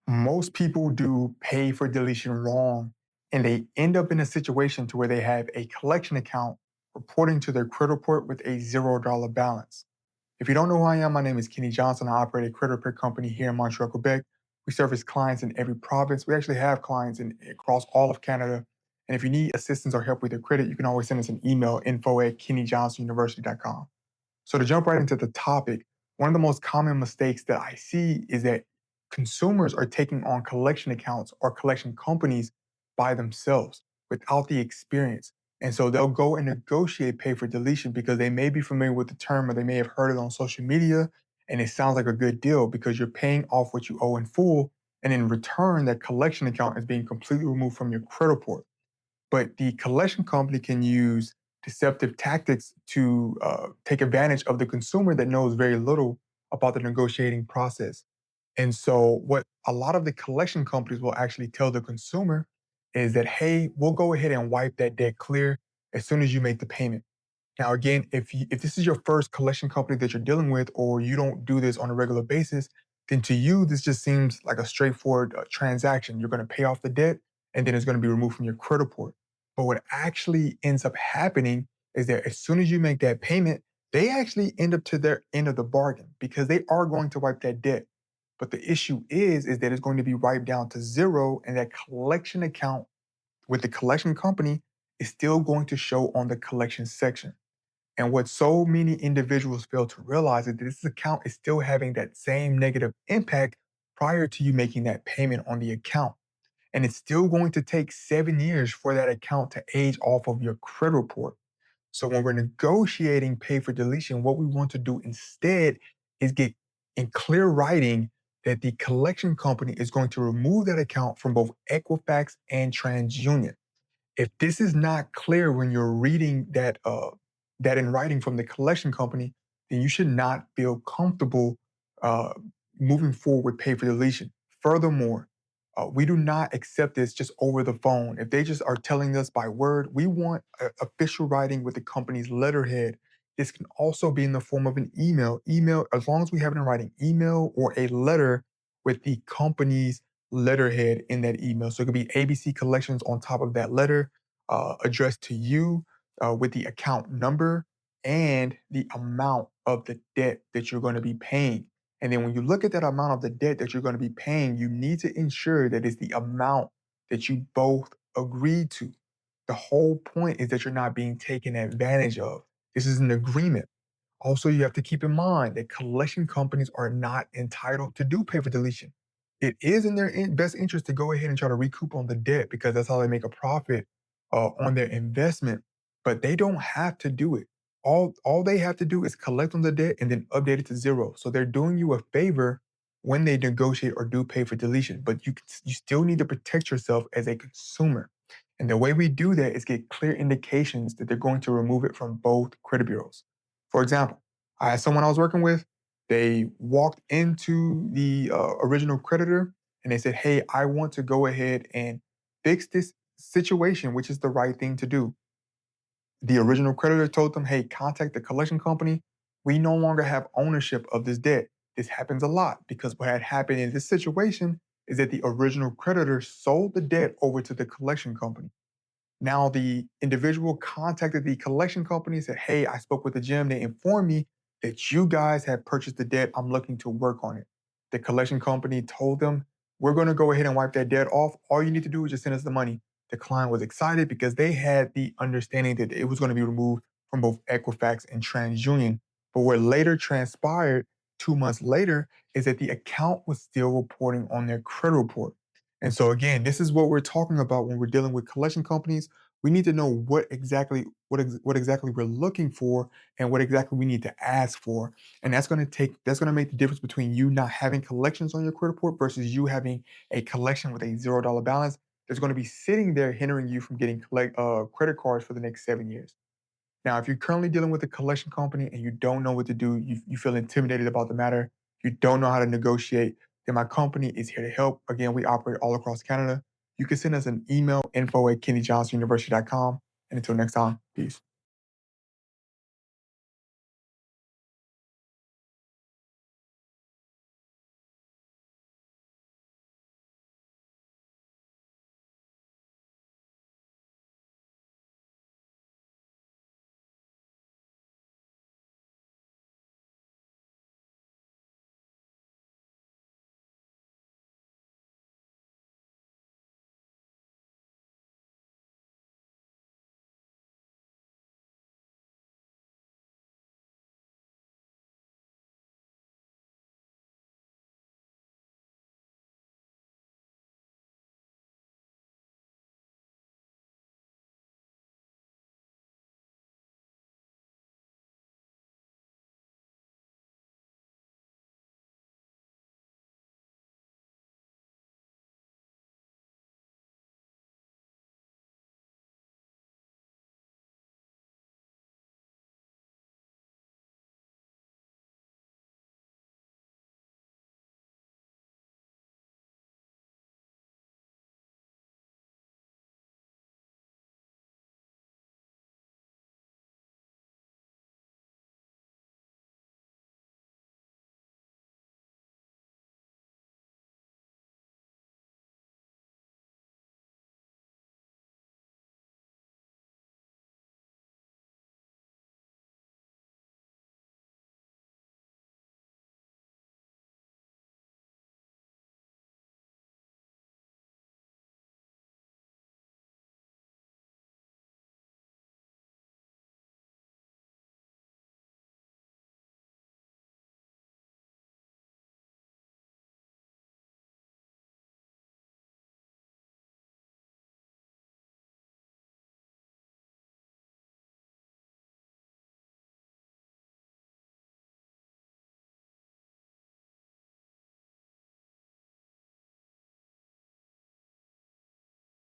Most people do pay for deletion wrong, and they end up in a situation to where they have a collection account reporting to their credit report with a $0 balance. If you don't know who I am, my name is Kenny Johnson. I operate a credit repair company here in Montreal, Quebec. We service clients in every province. We actually have clients across all of Canada. And if you need assistance or help with your credit, you can always send us an email, info@kennyjohnsonuniversity.com. So to jump right into the topic, one of the most common mistakes that I see is that consumers are taking on collection accounts or collection companies by themselves without the experience. And so they'll go and negotiate pay for deletion because they may be familiar with the term or they may have heard it on social media and it sounds like a good deal because you're paying off what you owe in full. And in return, that collection account is being completely removed from your credit report. But the collection company can use deceptive tactics to take advantage of the consumer that knows very little about the negotiating process. And so, what a lot of the collection companies will actually tell the consumer is that, hey, we'll go ahead and wipe that debt clear as soon as you make the payment. Now, again, if this is your first collection company that you're dealing with, or you don't do this on a regular basis, then to you this just seems like a straightforward transaction. You're going to pay off the debt, and then it's going to be removed from your credit report. But what actually ends up happening is that as soon as you make that payment, they actually end up to their end of the bargain because they are going to wipe that debt. But the issue is that it's going to be wiped down to zero, and that collection account with the collection company is still going to show on the collection section. And what so many individuals fail to realize is that this account is still having that same negative impact prior to you making that payment on the account. And it's still going to take 7 years for that account to age off of your credit report. So when we're negotiating pay for deletion, what we want to do instead is get in clear writing that the collection company is going to remove that account from both Equifax and TransUnion. If this is not clear when you're reading that in writing from the collection company, then you should not feel comfortable uh, moving forward with pay for deletion. Furthermore, we do not accept this just over the phone. If they just are telling us by word, we want official writing with the company's letterhead. This can also be in the form of an email. Email, as long as we have it in writing, email or a letter with the company's letterhead in that email. So it could be ABC Collections on top of that letter, addressed to you with the account number and the amount of the debt that you're going to be paying. And then when you look at that amount of the debt that you're going to be paying, you need to ensure that it's the amount that you both agreed to. The whole point is that you're not being taken advantage of. This is an agreement. Also, you have to keep in mind that collection companies are not entitled to do pay for deletion. It is in their best interest to go ahead and try to recoup on the debt because that's how they make a profit on their investment. But they don't have to do it. All they have to do is collect on the debt and then update it to zero. So they're doing you a favor when they negotiate or do pay for deletion. But you still need to protect yourself as a consumer. And the way we do that is get clear indications that they're going to remove it from both credit bureaus. For example, I had someone I was working with. They walked into the original creditor and they said, "Hey, I want to go ahead and fix this situation," which is the right thing to do. The original creditor told them, "Hey, contact the collection company. We no longer have ownership of this debt." This happens a lot because what had happened in this situation is that the original creditor sold the debt over to the collection company. Now, the individual contacted the collection company and said, "Hey, I spoke with the gym. They informed me that you guys have purchased the debt. I'm looking to work on it." The collection company told them, "We're going to go ahead and wipe that debt off. All you need to do is just send us the money." The client was excited because they had the understanding that it was going to be removed from both Equifax and TransUnion. But what later transpired 2 months later is that the account was still reporting on their credit report. And so again, this is what we're talking about when we're dealing with collection companies. We need to know what exactly we're looking for and what exactly we need to ask for. And that's going to make the difference between you not having collections on your credit report versus you having a collection with a $0 balance that's going to be sitting there hindering you from getting credit cards for the next 7 years. Now, if you're currently dealing with a collection company and you don't know what to do, you feel intimidated about the matter, you don't know how to negotiate, then my company is here to help. Again, we operate all across Canada. You can send us an email, info@kennyjohnsonuniversity.com. And until next time, peace.